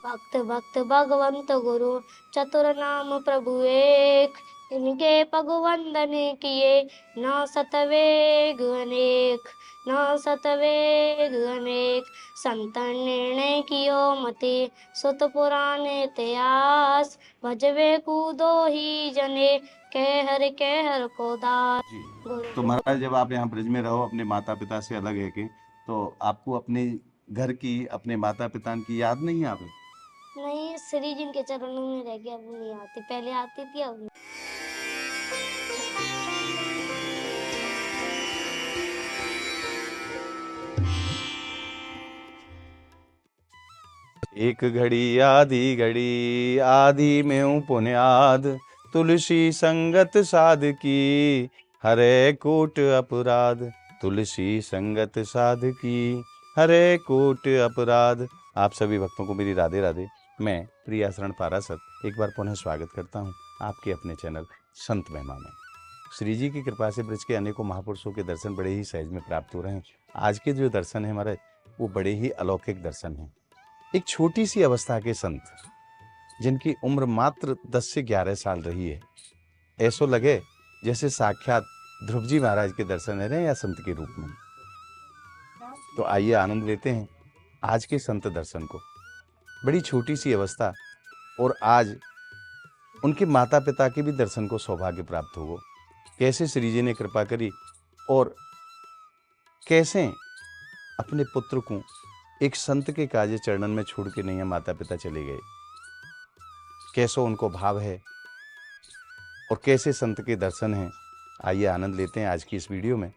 भक्त भक्त भगवंत गुरु चतुर नाम प्रभु एक, इनके पग वंदन किए ना सतवेग अनेक, ना सतवेग अनेक। संतन निर्णय कियो मते सुत पुराण इतिहास, भजवे कूदो ही जने कह हर को दास। जी। तो महाराज जब आप यहाँ ब्रज में रहो अपने माता पिता से अलग है के, तो आपको अपने घर की अपने माता पिता की याद नहीं आवे? नहीं, श्री जी के चरणों में रह गया, अब नहीं आती, पहले आती थी अब नहीं। एक घड़ी आधी में हूँ पुण्याद, तुलसी संगत साध की हरे कोट अपराध, तुलसी संगत साध की हरे कोट अपराध। आप सभी भक्तों को मेरी राधे राधे। मैं प्रियाशरण पारासत एक बार पुनः स्वागत करता हूँ आपके अपने चैनल संत महिमा में। श्री जी की कृपा से ब्रज के अनेकों महापुरुषों के दर्शन बड़े ही सहज में प्राप्त हो रहे हैं। आज के जो दर्शन है हमारे, वो बड़े ही अलौकिक दर्शन हैं। एक छोटी सी अवस्था के संत जिनकी उम्र मात्र 10 से 11 साल रही है, ऐसो लगे जैसे साक्षात ध्रुव जी महाराज के दर्शन हो रहे हैं या संत के रूप में। तो आइए आनंद लेते हैं आज के संत दर्शन को। बड़ी छोटी सी अवस्था और आज उनके माता पिता के भी दर्शन को सौभाग्य प्राप्त होगा। कैसे श्री जी ने कृपा करी और कैसे अपने पुत्र को एक संत के काजे चरणन में छोड़ के नहीं माता पिता चले गए, कैसो उनको भाव है और कैसे संत के दर्शन हैं। आइए आनंद लेते हैं आज की इस वीडियो में,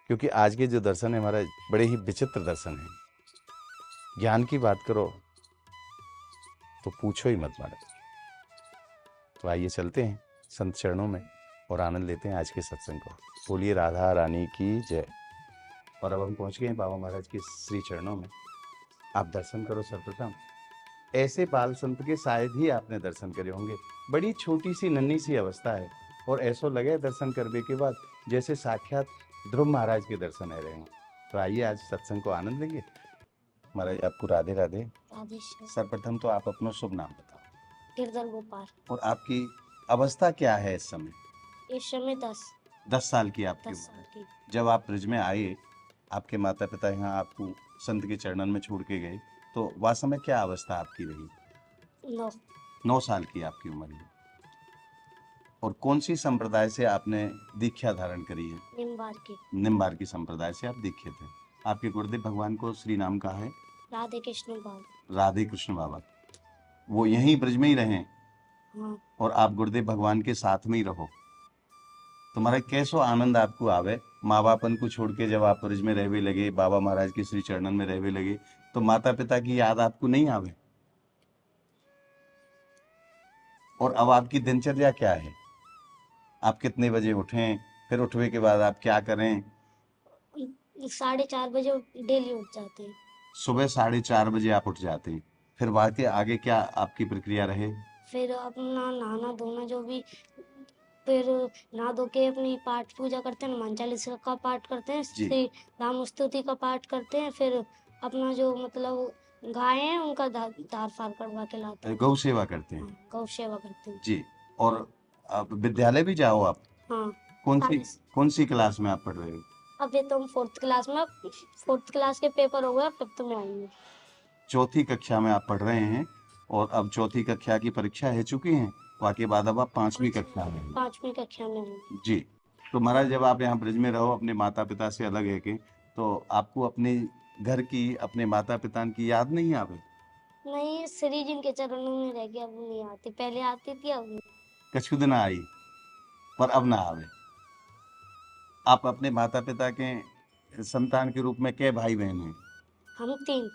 क्योंकि आज के जो दर्शन है हमारा बड़े ही विचित्र दर्शन हैं। ज्ञान की बात करो तो पूछो ही मत महाराज। तो आइए चलते हैं संत चरणों में और आनंद लेते हैं आज के सत्संग को। बोलिए राधा रानी की जय। और अब हम पहुंच गए हैं बाबा महाराज के श्री चरणों में। आप दर्शन करो सर्वप्रथम। ऐसे बाल संत के शायद ही आपने दर्शन करे होंगे। बड़ी छोटी सी नन्ही सी अवस्था है और ऐसो लगे दर्शन करने के बाद जैसे साक्षात ध्रुव महाराज के दर्शन आ रहे हैं। तो आइए आज सत्संग को आनंद लेंगे। महाराज आपको राधे राधे। सर्वप्रथम तो आप अपना शुभ नाम बताओ। गिरधर गोपाल। और आपकी अवस्था क्या है इस समय? इस समय 10 साल की आपकी 10 साल की। जब आप ब्रज में आए, आपके माता पिता यहाँ आपको संत के चरणन में छोड़ के गए, तो वह समय क्या अवस्था आपकी रही? 9 साल की आपकी उम्र है। और कौन सी संप्रदाय से आपने दीक्षा धारण करी है? निम्बार की संप्रदाय से आप दीक्षित थे। आपके गुरुदेव भगवान को श्री नाम कहा है? राधे कृष्ण बाबा। वो यहीं ब्रज में ही रहे? हाँ। और आप गुरुदेव भगवान के साथ में ही रहो। तुम्हारा कैसो आनंद आपको आवे माँ बापन को छोड़ के जब आप ब्रज में रहने लगे, बाबा महाराज के श्री चरणन में रहने लगे, तो माता पिता की याद आपको नहीं आवे? और अब आपकी दिनचर्या क्या है? आप कितने बजे उठें, फिर उठने के बाद आप क्या करें? 4:30 बजे डेली उठ जाते हैं। सुबह 4:30 बजे आप उठ जाते हैं, फिर वहां के आगे क्या आपकी प्रक्रिया रहे? फिर अपना नहाना धोना जो भी, फिर नहा धो के अपनी पाठ पूजा करते हैं, हनुमान चालीसा का पाठ करते हैं, श्री राम स्तुति का पाठ करते हैं, फिर अपना जो मतलब गाय हैं उनका धार फार करवा के लाते हैं। गौ सेवा करते हैं? हाँ, गौ सेवा करते हैं जी। और अब विद्यालय भी जाओ आप? हाँ। कौन सी क्लास में आप पढ़ रहे हो? अभी तो हम 4th क्लास में, 4th क्लास के पेपर हो गए, 5th में आएंगे। 4थी कक्षा में आप पढ़ रहे हैं और अब 4थी कक्षा की परीक्षा है चुकी है, वाकई बाद अब आप 5वीं कक्षा में हैं। 5वीं कक्षा में हैं। जी। तो महाराज जब आप यहाँ ब्रज में रहो अपने माता पिता से अलग है के, तो आपको अपने घर की अपने माता पिता की याद नहीं आवे? नहीं, श्री जी के चरणों में रह गया, अब नहीं आती, पहले आती थी अब नहीं। कछु दिन आई पर अब ना आवे। आप अपने माता पिता के संतान के रूप में कै भाई बहन हैं? हम 3।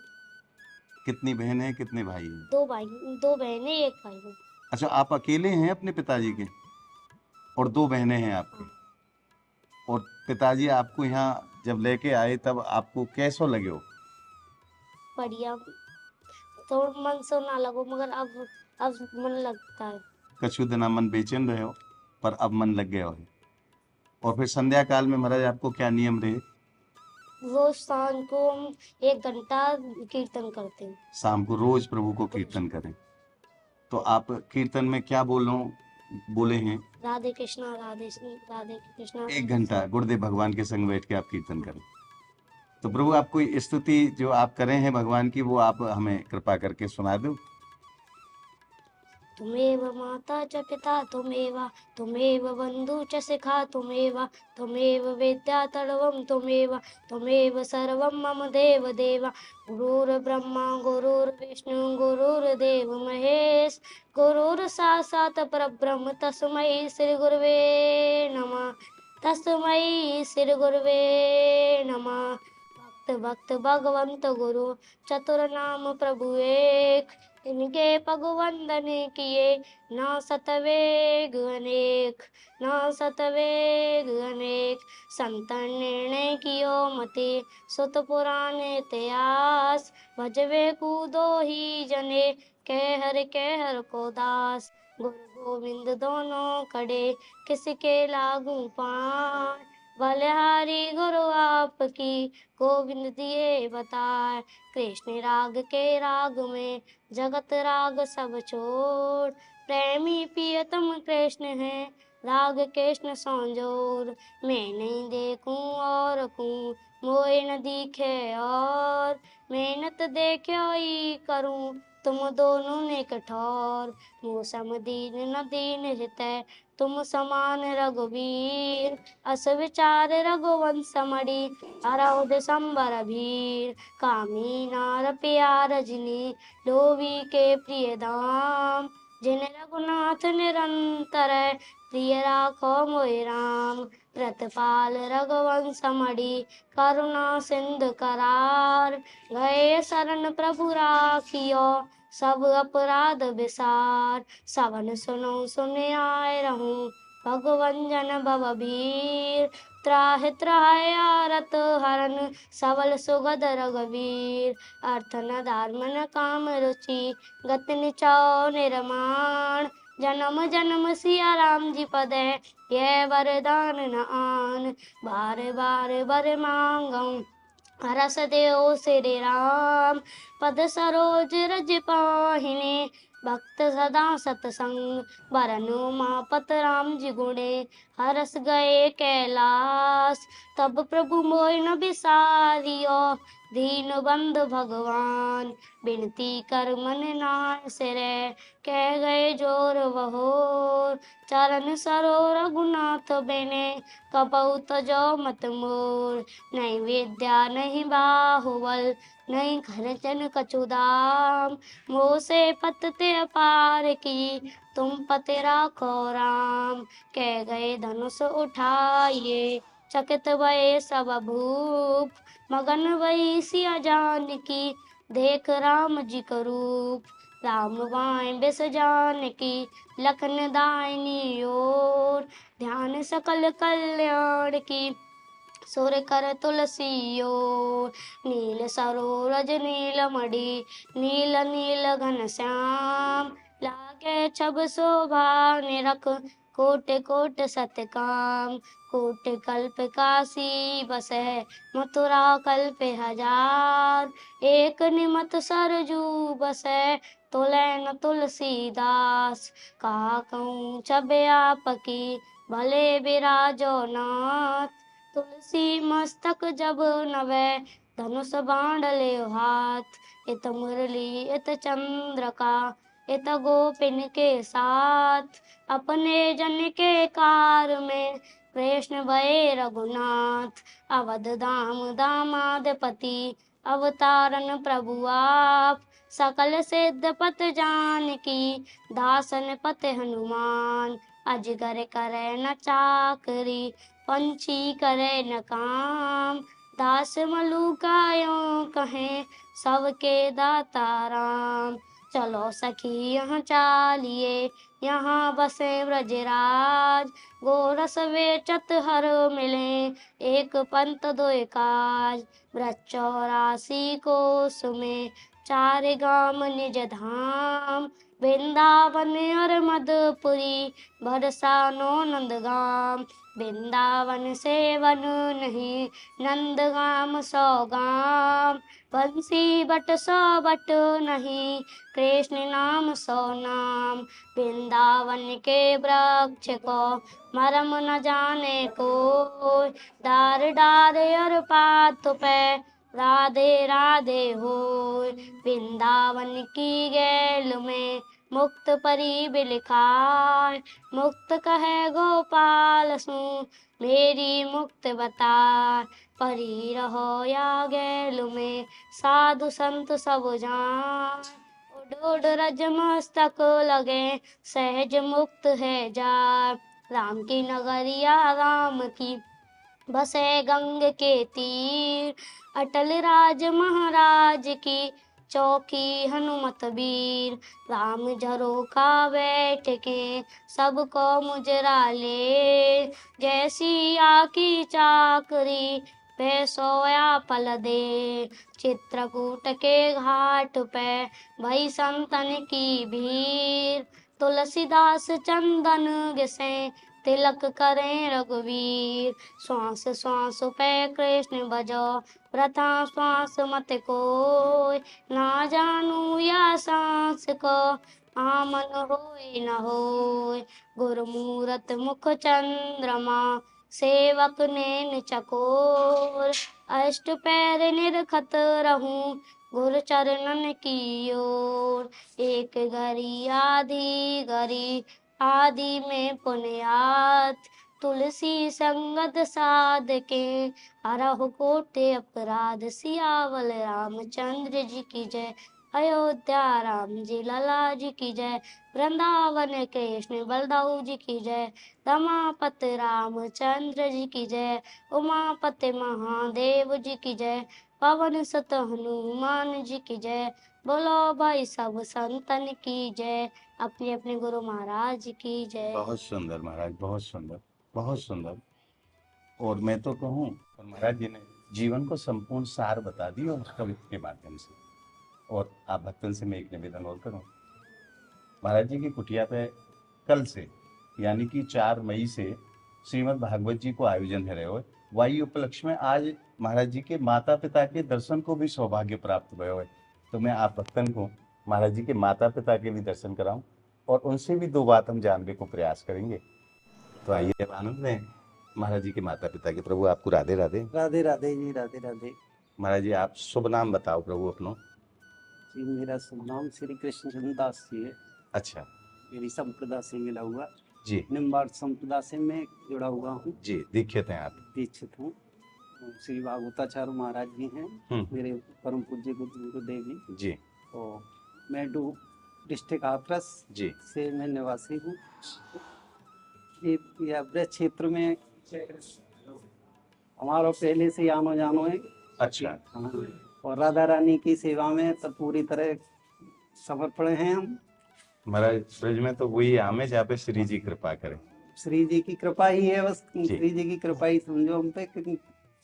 कितनी बहन है कितने भाई हैं? 2 भाई, 2 बहनें, 1 भाई है। अच्छा, आप अकेले हैं अपने पिताजी के और 2 बहनें हैं आपकी? और पिताजी आपको यहाँ जब लेके आए तब आपको कैसो लगे हो? बढ़िया, तो मन से ना लगो, मगर अब मन लगता है। कछु दिन मन बेचैन रहे हो पर अब मन लग गया हो। और फिर संध्या काल में महाराज आपको क्या नियम रहे? रोज शाम को हम 1 घंटा कीर्तन करते हैं। शाम को रोज प्रभु को कीर्तन करें। तो आप कीर्तन में क्या बोले हैं? राधे कृष्णा राधे राधे कृष्णा। 1 घंटा गुरुदेव भगवान के संग बैठ के आप कीर्तन करें। तो प्रभु आप कोई स्तुति जो आप करे हैं भगवान की वो आप हमें कृपा करके सुना दो। तुमेव माता च पिता तुमेव बन्धु च सखा तुमेव वेद्या तर्वं तुमेव सर्वं मम देव गुरुर्ब्रह्मा गुरुर्विष्णु गुरुर्देव महेश गुरुर्साक्षात् परब्रह्म तस्मै श्री गुरवे नमः। भक्त भगवंत गुरु चतुर नाम प्रभु एक, इनके पग वंदन किए ना सतवेग अनेक। संतन निर्णय कियो मते सुत पुराण इतिहास, भजवे कूदो ही जने कह हर को दास। गुरु गोविंद दोनों खड़े किसके लागू पार, बलिहारी गुरु आपकी गोविंद दिए बताए। कृष्ण राग के राग में जगत राग सब छोड़, प्रेमी प्रियतम कृष्ण है राग कृष्ण संजोर। मैं नहीं देखूं और कूं मोए न दिखे और, मेहनत देखो ही करूं तुम दोनों ने कठोर। मौसम दीन न दीन हितै तुम समान रघुवीर, अस विचार रघुवंश मणि अरौद संबर भीर। कामी नार प्यार जिनी लोभी के प्रिय धाम, जिन रघुनाथ निरंतर प्रिय राखो मोहि राम। प्रतपाल रघुवंश मणि करुणा सिंधु करार, गए शरण प्रभु राखियो सब अपराध विसार। सवन सुनो सुने आए रहूं भगवन जन भवभीर, त्राहि त्राहि आरत हरन सबल सुगद रघुवीर। अर्थ न धर्म न काम रुचि गति निचौ निर्माण, जन्म जन्म सिया राम जी पद है यह वरदान न आन। बार बार बर मांगऊं रस देव श्री राम, पद सरोज रज पाहिने भक्त सदा सतसंग। बरनु मापत राम जी गुणे हरस गए कैलाश, तब प्रभु मोहि न बिसारियो दीन बंधु भगवान। बिनती कर मन नाय सिरे कह गए जोर बहोर, चरण सरो रघुनाथ बेने कबहु तजो मत मोर। नहीं विद्या नहीं बाहुबल नहीं खर्चन कछुदाम, मोह से पत ते अपार की तुम पते राखो राम। कह गए धनुष उठाइए चकित भये सब भूप, मगन वही सिया जान की देख राम जी का रूप। राम बाएं बिस जान की लखन दाहिनी ओर, ध्यान सकल कल्याण की सुर कर तुलसी ओर। नील सरोरज नील मणि नील नील घन श्याम, लागे छब शोभा निरख कोट कोट सतकाम। कोट कल्प काशी बसै मथुरा कल्प हजार, एक निमत सरजू बसै तुलै न तुलसीदास। कहा कहूँ छबे आपकी भले बिराजो नाथ, तुलसी मस्तक जब नवै धनुष बाण ले हाथ। इत मुरली इत चंद्रका इत गोपिन के साथ, अपने जन के कार में कृष्ण भये रघुनाथ। अवध धाम दामादपति अवतारन प्रभु आप, सकल सिद्ध पत जानकी दासन पत हनुमान। अजगर करे न चाकरी पंछी करे न काम, दास मलुकायो कहे सबके दाता राम। चलो सखी यहाँ चालिए यहाँ बसे ब्रजराज, गोरस बेचत हर मिले एक पंत दो काज। ब्रज 84 कोस में चार गाम निज धाम, वृंदावन और मधुपुरी, बरसानो नंदगाम। वृंदावन से वन नहीं, नंदगाम 100 गाम। बंसी बट 100 बट नहीं, कृष्ण नाम 100 नाम। वृंदावन के वृक्ष को मरम न जाने कोई, डार डार और पात पे राधे राधे होय। वृंदावन की गैल में मुक्त परी बिलखाय, मुक्त कहे गोपाल सु मेरी मुक्त बताय। परी रहो या गैल में साधु संत सब जान, उड रज मस्तक लगे सहज मुक्त है जाय। राम की नगरिया राम की बसे गंग के तीर, अटल राज महाराज की चौकी हनुमत वीर। राम झरोखा बैठ के सबको मुजरा ले, जैसी आकी चाकरी पे सोया पल दे। चित्रकूट के घाट पे भई संतन की भीड़, तुलसीदास चंदन घिसे तिलक करें रघुवीर। श्वास श्वास पे कृष्ण भजो, प्रथा श्वास मत कोय। ना जानू या सांस को आमन होय न होय। गुरमूरत मुख चंद्रमा, सेवक नैन चकोर। अष्ट पैर निरखत रहूं, गुरु चरणन की ओर। एक घड़ी आधी घड़ी आदि में पुण्यात, तुलसी संगत साधके हरहु कोटि अपराध। सियावल रामचंद्र जी की जय, अयोध्या राम जी लला जी की जय। वृंदावन कृष्ण बलदाऊ जी की जय, रमापति रामचंद्र जी की जय। उमापति महादेव जी की जय, पवन सुत हनुमान जी की जय। बोलो भाई सब संतन की जय, अपने अपने गुरु महाराज की जय। बहुत सुंदर महाराज, बहुत सुंदर, बहुत सुंदर। और मैं तो कहूँ, और महाराज जी ने जीवन को संपूर्ण सार बता दी और कविता के माध्यम से। और आप भक्तन से मैं एक निवेदन और करूँ, महाराज जी की कुटिया पे कल से यानी कि 4 मई से श्रीमद् भागवत जी को आयोजन है रहे हो। वही उपलक्ष्य में आज महाराज जी के माता पिता के दर्शन को भी सौभाग्य प्राप्त हुए हो। तो मैं आप भक्तन को महाराज जी के माता पिता के भी दर्शन कराऊं और उनसे भी 2 बात हम जानने को प्रयास करेंगे। तो आइए आनंद में महाराज जी के माता पिता के। प्रभु आपको राधे राधे। राधे राधे जी, राधे राधे महाराज जी, आप शुभ नाम बताओ प्रभु अपनो। जी। मेरा शुभ नाम श्री कृष्ण चंद्र दास जी है। अच्छा मेरी संप्रदा से मिला हुआ जी, निम्बार्क संप्रदा से मैं जुड़ा हुआ हूँ, जी दीक्षित हैं आप। दीक्षित हूँ। श्री भागवताचार्य महाराज जी हैं मेरे परम पूज्य गुरुदेव जी जी। और मैं डिस्ट्रिक्ट हाथरस जी से मैं निवासी हूँ। ये ब्रज क्षेत्र में हमारा पहले से आनो जानो है। अच्छा। हाँ, और राधा रानी की सेवा में तो पूरी तरह समर्पण हैं हम। महाराज ब्रज में तो वही आम है जहाँ पे श्री जी कृपा करें। श्री जी की कृपा ही है, बस श्री जी की कृपा ही समझो हम पे,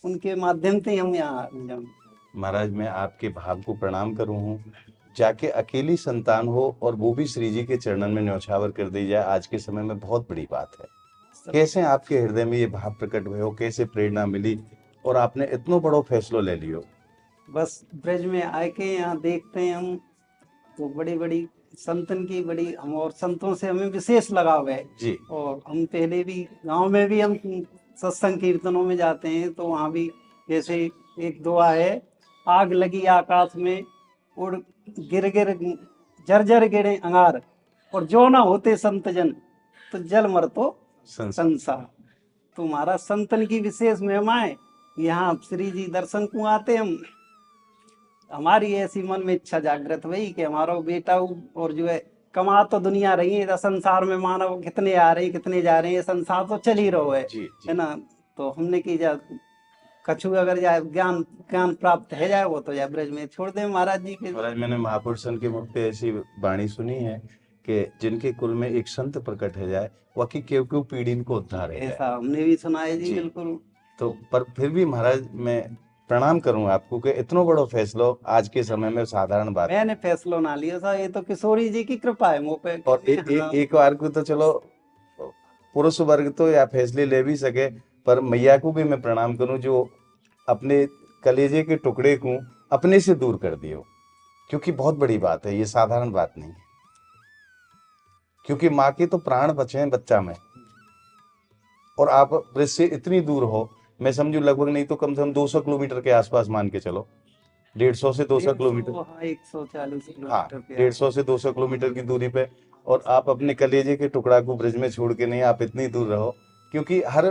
उनके माध्यम से हम यहाँ महाराज मैं आपके भाव को प्रणाम करूँ हूँ, जाके अकेली संतान हो और वो भी श्री जी के चरणन में न्यौछावर कर दी जाए, आज के समय में बहुत बड़ी बात है। कैसे आपके हृदय में ये भाव प्रकट हुए हो, कैसे प्रेरणा मिली और आपने इतना बड़ो फैसलो ले लियो? बस ब्रज में आके यहाँ देखते हैं हम तो बड़ी बड़ी संतन की बड़ी हम और संतों से हमें विशेष लगाव है जी। और हम पहले भी गांव में भी हम सत्संग कीर्तनों में जाते हैं तो वहाँ भी जैसे एक दुआ है, आग लगी आकाश में उड़ गिर गिर जर्जर गिरे अंगार, और जो ना होते संत जन तो जल मर तो संसार। तो हमारा संतन की विशेष महिमाएं यहाँ श्री जी दर्शन को आते हम, हमारी ऐसी मन में इच्छा जागृत हुई कि हमारा बेटा और जो है कमा तो दुनिया रही है, संसार में मानव कितने आ रहे हैं कितने जा रहे हैं, संसार तो चल ही रहा है ना। तो हमने की जा कछु अगर जाए ज्ञान प्राप्त है जाए वो तो जाए ब्रज में छोड़ दे महाराज जी के। महाराज मैंने महापुरुषन के मुख पे ऐसी वाणी सुनी है कि जिनके कुल में एक संत प्रकट है जाए वकी क्यों पीढ़ी को उद्धार है, ऐसा हमने भी सुना है जी। बिल्कुल। तो पर फिर भी महाराज मैं प्रणाम करूं आपको कि इतनो बड़ो फैसलो आज के समय में साधारण बात। मैंने फैसलो ना लिया था, ये तो किशोरी जी की कृपा है मुँह पे कि और हाँ। एक बार को तो चलो पुरुष वर्ग तो या फैसले ले भी सके, पर मैया को भी मैं प्रणाम करूं जो अपने कलेजे के टुकड़े को अपने से दूर कर दियो, क्योंकि बहुत बड़ी बात है, ये साधारण बात नहीं है। क्योंकि माँ के तो प्राण बचे हैं बच्चा में, और आप ब्रज से इतनी दूर हो, मैं समझू लगभग नहीं तो कम से कम 200 किलोमीटर के आसपास मान के चलो, 150 से 200 किलोमीटर। 140 हाँ, किलोमीटर पे 150 से 200 किलोमीटर की दूरी पे, और आप अपने कलेजे के टुकड़ा को ब्रज में छोड़ के नहीं आप इतनी दूर रहो, क्योंकि हर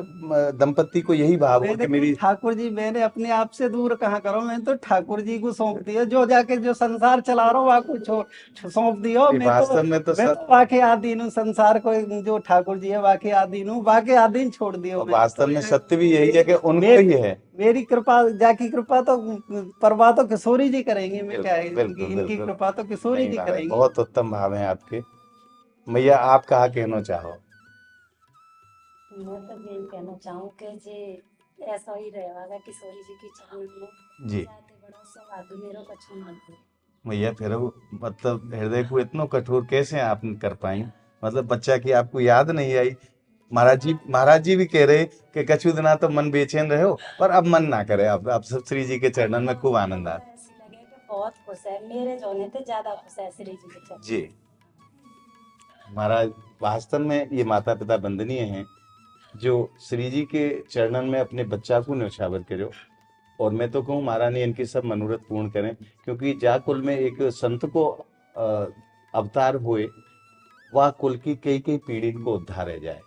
दंपत्ति को यही भाव हो मैंने कि तो मेरी। ठाकुर जी, मैंने अपने आप से दूर कहाँ करो, मैंने तो ठाकुर जी को सौंप दिया, जो जाके जो संसार चला रहा हो वहाँ को छोड़ सौंप दियो। मैं तो वास्तव में तो मैं तो वाके आधीन हूँ संसार को, जो ठाकुर जी है वाके आधीन हूँ, वाके आधीन छोड़ दियो। मैं वास्तव तो में सत्य भी यही है कि उनको मेरी ही है। मेरी कृपा, जाकी कृपा तो परवाह तो किशोरी जी करेंगे। मैं क्या है, बिल्कुल इनकी बिल्कुल। कृपा तो किशोरी नहीं जी महाराज, करेंगी। बहुत उत्तम भाव है आपके। मैया आप कहा कहना चाहो? मैं तो यही कहना चाहूँ कि जी ऐसा ही रहेगा किशोरी जी की चरण में जी जाते बड़ो सौभाग्य मेरो कछु मत हो। मैया, फिर वो मतलब हृदय को इतना कठोर कैसे आप कर पाई? मतलब बच्चा की आपको याद नहीं आई? महाराज जी भी कह रहे कि कछु दिना तो मन बेचैन रहे हो, पर अब मन ना करे, अब सब श्री जी के चरणन में खूब आनंद आता। ऐसी लगे कि बहुत खुश है, मेरे जोने थे ज्यादा खुश है श्री जी के चरण। जी महाराज, वास्तव में ये माता पिता वंदनीय हैं जो श्री जी के चरणन में अपने बच्चा को न्यौछावर करो। और मैं तो कहूँ महाराज ने इनके सब मनोरथ पूर्ण करें, क्योंकि जा कुल में एक संत को अवतार हुए, वह कुल की कई कई पीढ़ी को उद्धार है जाए,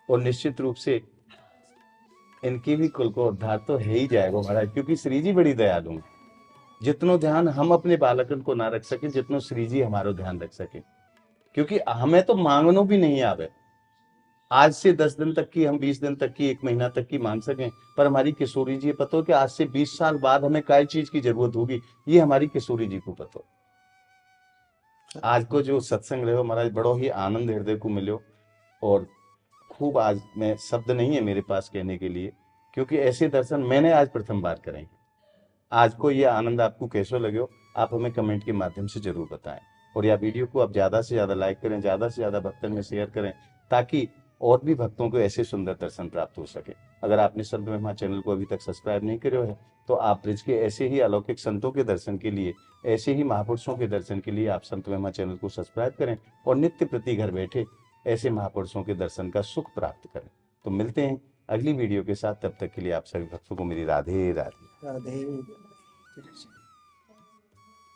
और निश्चित रूप से इनकी भी कुल को उद्धार तो है ही जाएगा महाराज, क्योंकि श्री जी बड़ी दयालु हैं। जितनो ध्यान हम अपने बालकन को ना रख सके, जितनो श्री जी हमारो ध्यान रख सके, क्योंकि हमें तो मांगनो भी नहीं आवे। आज से 10 दिन तक की, हम 20 दिन तक की, 1 महीना तक की मांग सकें, पर हमारी किशोरी जी पता हो कि आज से 20 साल बाद हमें काय चीज की जरूरत होगी, ये हमारी किशोरी जी को पता हो। आज को जो सत्संग रहे हो महाराज, बड़ो ही आनंद हृदय को मिलो, और खूब, आज में शब्द नहीं है मेरे पास कहने के लिए, क्योंकि ऐसे दर्शन मैंने आज प्रथम बार करे। आज को ये आनंद आपको कैसे लगे, आप हमें कमेंट के माध्यम से जरूर बताएं, और या वीडियो को आप ज्यादा से ज्यादा लाइक करें, ज्यादा से ज्यादा भक्तन में शेयर करें, ताकि और भी भक्तों को ऐसे सुंदर दर्शन प्राप्त हो सके। अगर आपने संत महिमा चैनल को अभी तक सब्सक्राइब नहीं करे है, तो आप ब्रिज के ऐसे ही अलौकिक संतों के दर्शन के लिए, ऐसे ही महापुरुषों के दर्शन के लिए आप संत महिमा चैनल को सब्सक्राइब करें, और नित्य प्रति घर बैठे ऐसे महापुरुषों के दर्शन का सुख प्राप्त करें। तो मिलते हैं अगली वीडियो के साथ, तब तक के लिए आप सभी भक्तों को मेरी राधे राधे। राधे।